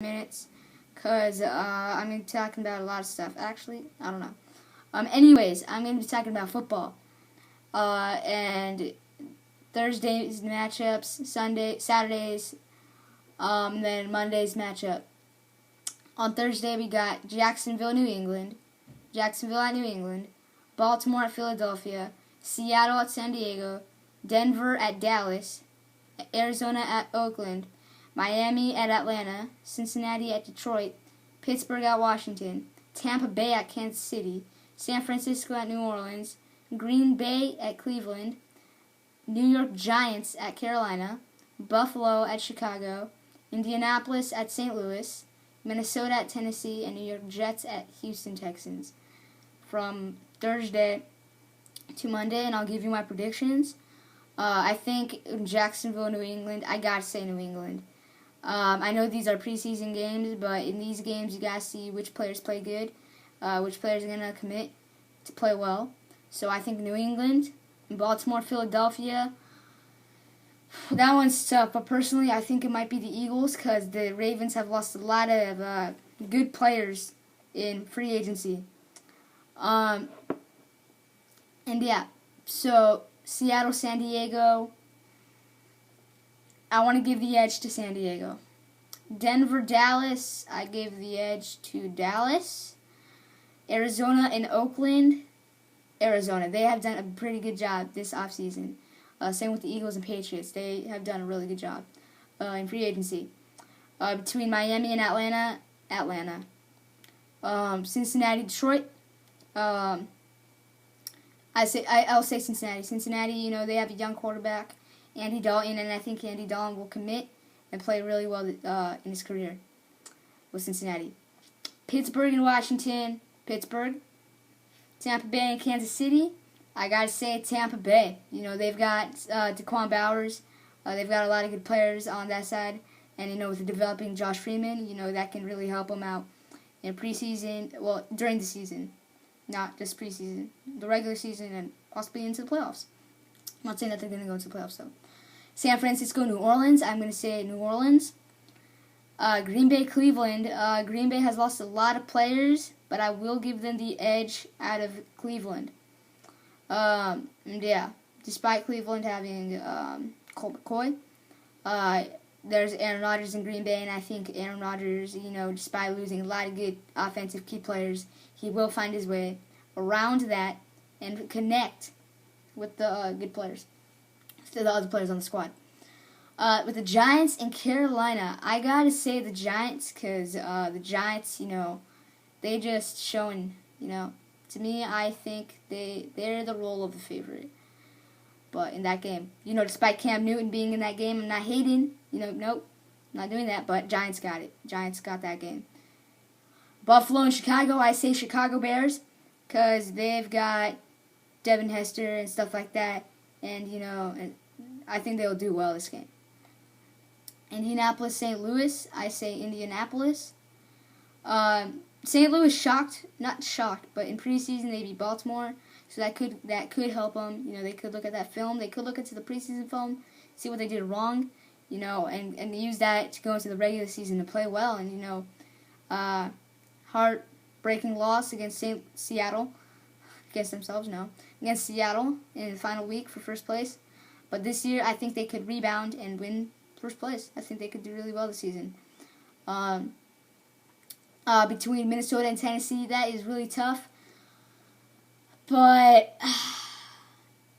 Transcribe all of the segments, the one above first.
minutes because I'm going to be talking about a lot of stuff. Actually, I don't know. Anyways, I'm going to be talking about football. And Thursday's matchups, Saturdays, then Monday's matchup. On Thursday, we got Jacksonville at New England, Baltimore at Philadelphia, Seattle at San Diego, Denver at Dallas, Arizona at Oakland, Miami at Atlanta, Cincinnati at Detroit, Pittsburgh at Washington, Tampa Bay at Kansas City, San Francisco at New Orleans, Green Bay at Cleveland, New York Giants at Carolina, Buffalo at Chicago, Indianapolis at St. Louis, Minnesota at Tennessee, and New York Jets at Houston Texans. From Thursday to Monday, and I'll give you my predictions. I think Jacksonville, New England, I gotta say New England. I know these are preseason games, but in these games you gotta see which players play good, which players are gonna commit to play well. So I think New England. Baltimore, Philadelphia, that one's tough, but personally I think it might be the Eagles because the Ravens have lost a lot of good players in free agency. And yeah, so Seattle, San Diego, I want to give the edge to San Diego. Denver, Dallas, I give the edge to Dallas. Arizona and Oakland, Arizona. They have done a pretty good job this offseason. Same with the Eagles and Patriots. They have done a really good job in free agency. Between Miami and Atlanta. Cincinnati, Detroit. I'll say Cincinnati. Cincinnati, they have a young quarterback, Andy Dalton, and I think Andy Dalton will commit and play really well in his career with Cincinnati. Pittsburgh and Washington. Pittsburgh. Tampa Bay and Kansas City, I gotta say Tampa Bay. They've got Daquan Bowers. They've got a lot of good players on that side. And, with the developing Josh Freeman, that can really help them out in preseason. Well, during the season. Not just preseason. The regular season and possibly into the playoffs. I'm not saying that they're going to go into the playoffs, though. San Francisco, New Orleans. I'm going to say New Orleans. Green Bay, Cleveland. Green Bay has lost a lot of players, but I will give them the edge out of Cleveland. And yeah, despite Cleveland having Colt McCoy, there's Aaron Rodgers in Green Bay, and I think Aaron Rodgers, despite losing a lot of good offensive key players, he will find his way around that and connect with the good players, to the other players on the squad. With the Giants in Carolina, I gotta say the Giants, because the Giants, they just showing, to me, I think they're the role of the favorite. But in that game, despite Cam Newton being in that game, I'm not hating, nope, not doing that, but Giants got it. Giants got that game. Buffalo and Chicago, I say Chicago Bears, because they've got Devin Hester and stuff like that, and, and I think they'll do well this game. Indianapolis, St. Louis, I say Indianapolis. St. Louis not shocked, but in preseason they beat Baltimore, so that could help them. They could look at that film, they could look into the preseason film, see what they did wrong, and use that to go into the regular season to play well. And heartbreaking loss against Seattle, against Seattle in the final week for first place. But this year I think they could rebound and win first place. I think they could do really well this season. Between Minnesota and Tennessee, that is really tough. But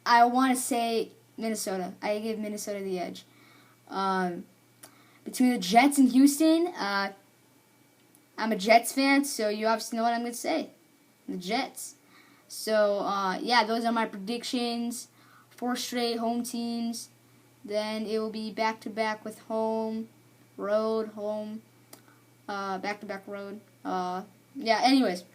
I want to say Minnesota. I give Minnesota the edge. Between the Jets and Houston, I'm a Jets fan, so you obviously know what I'm going to say. The Jets. So, yeah, those are my predictions. 4 straight home teams. Then it will be back-to-back with home, road, home, back-to-back road. Yeah, anyways.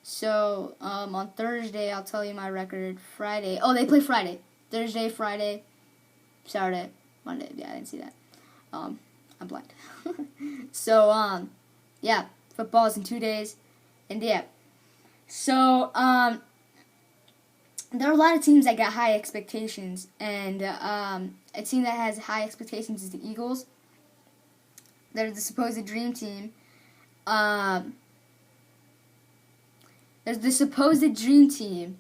So, on Thursday, I'll tell you my record. Friday. Oh, they play Friday. Thursday, Friday, Saturday, Monday. Yeah, I didn't see that. I'm blind. So, yeah, football is in 2 days. And, yeah. So, there are a lot of teams that got high expectations, and a team that has high expectations is the Eagles. They're the supposed dream team. There's the supposed dream team,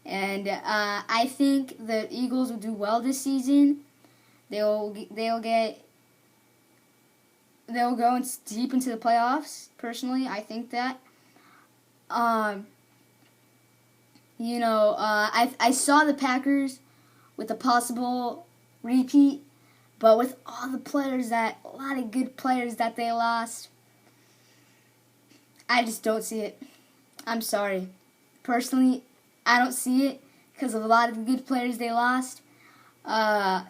and I think the Eagles will do well this season. They'll go deep into the playoffs. Personally, I think that. I saw the Packers with a possible repeat, but with all the players a lot of good players that they lost, I just don't see it. I'm sorry. Personally, I don't see it because of a lot of the good players they lost. And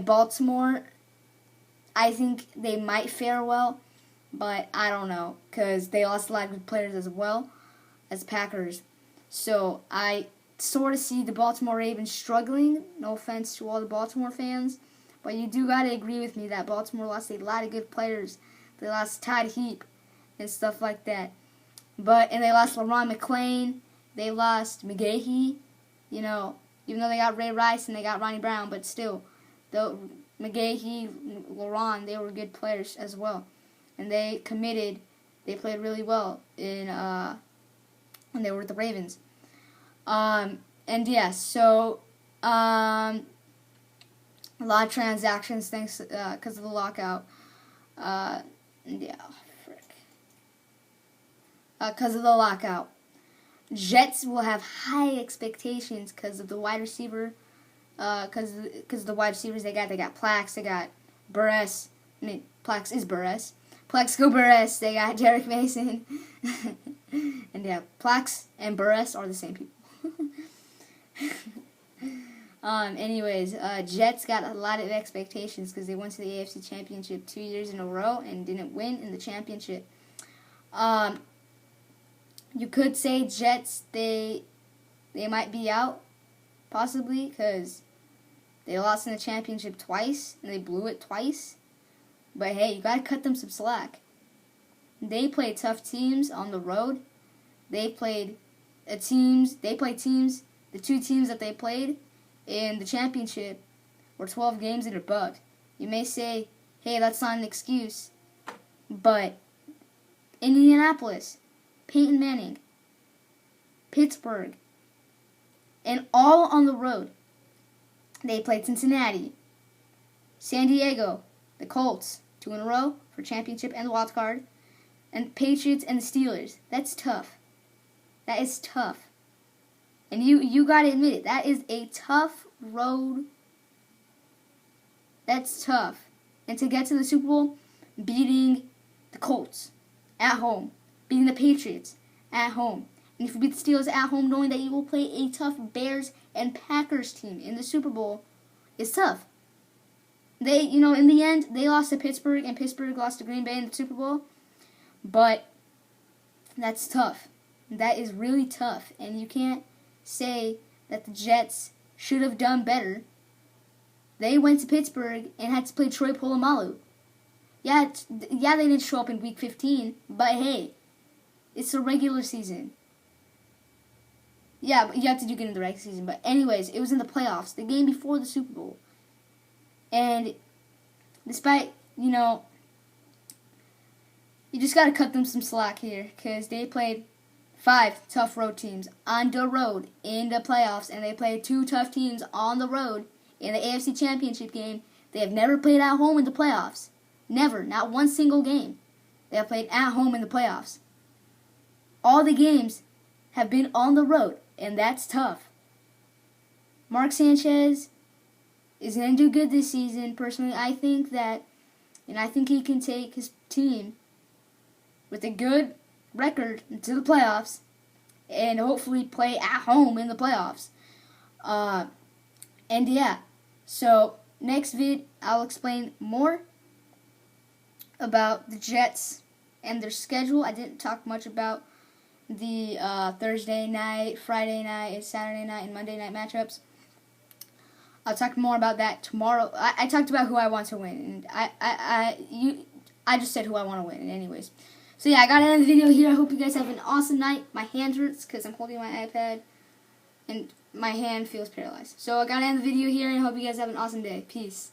Baltimore, I think they might fare well, but I don't know because they lost a lot of good players as well as Packers. So I sort of see the Baltimore Ravens struggling. No offense to all the Baltimore fans, but you do got to agree with me that Baltimore lost a lot of good players. They lost Todd Heap and stuff like that. And they lost LaRon McClain. They lost McGahee. Even though they got Ray Rice and they got Ronnie Brown, but still, McGahee, LaRon, they were good players as well. And they committed. They played really well when they were with the Ravens. A lot of transactions thanks because of the lockout. Because of the lockout. Jets will have high expectations because of the wide receiver. Because of the wide receivers they got. They got Plax. They got Burress. Plax is Burress. Plexico Burress. They got Derek Mason. And Plax and Burress are the same people. Jets got a lot of expectations because they went to the AFC Championship 2 years in a row and didn't win in the championship. You could say Jets, they might be out, possibly, because they lost in the championship twice, and they blew it twice. But hey, you gotta cut them some slack. They played tough teams on the road. The two teams that they played in the championship were 12 games and above. You may say, hey, that's not an excuse, but Indianapolis, Peyton Manning, Pittsburgh, and all on the road. They played Cincinnati, San Diego, the Colts, 2 in a row for championship and the wild card, and Patriots and the Steelers. That's tough. That is tough. And you gotta admit it. That is a tough road. That's tough. And to get to the Super Bowl, beating the Colts at home, beating the Patriots at home, and if you beat the Steelers at home, knowing that you will play a tough Bears and Packers team in the Super Bowl, is tough. They, in the end, they lost to Pittsburgh, and Pittsburgh lost to Green Bay in the Super Bowl. But that's tough. That is really tough. And you can't say that the Jets should have done better. They went to Pittsburgh and had to play Troy Polamalu. Yeah, they didn't show up in Week 15, but hey, it's the regular season. Yeah, but you have to do good in the regular season. But anyways, it was in the playoffs, the game before the Super Bowl. And despite, you just got to cut them some slack here because they played 5 tough road teams on the road in the playoffs, and they played 2 tough teams on the road in the AFC Championship game. They have never played at home in the playoffs. Never. Not one single game. They have played at home in the playoffs. All the games have been on the road, and that's tough. Mark Sanchez is going to do good this season. Personally, I think he can take his team with a good record into the playoffs and hopefully play at home in the playoffs. So next vid, I'll explain more about the Jets and their schedule. I didn't talk much about the Thursday night, Friday night, Saturday night, and Monday night matchups. I'll talk more about that tomorrow. I talked about who I want to win, and I just said who I want to win. And anyways, so yeah, I gotta end the video here. I hope you guys have an awesome night. My hand hurts because I'm holding my iPad, and my hand feels paralyzed. So I gotta end the video here, and hope you guys have an awesome day. Peace.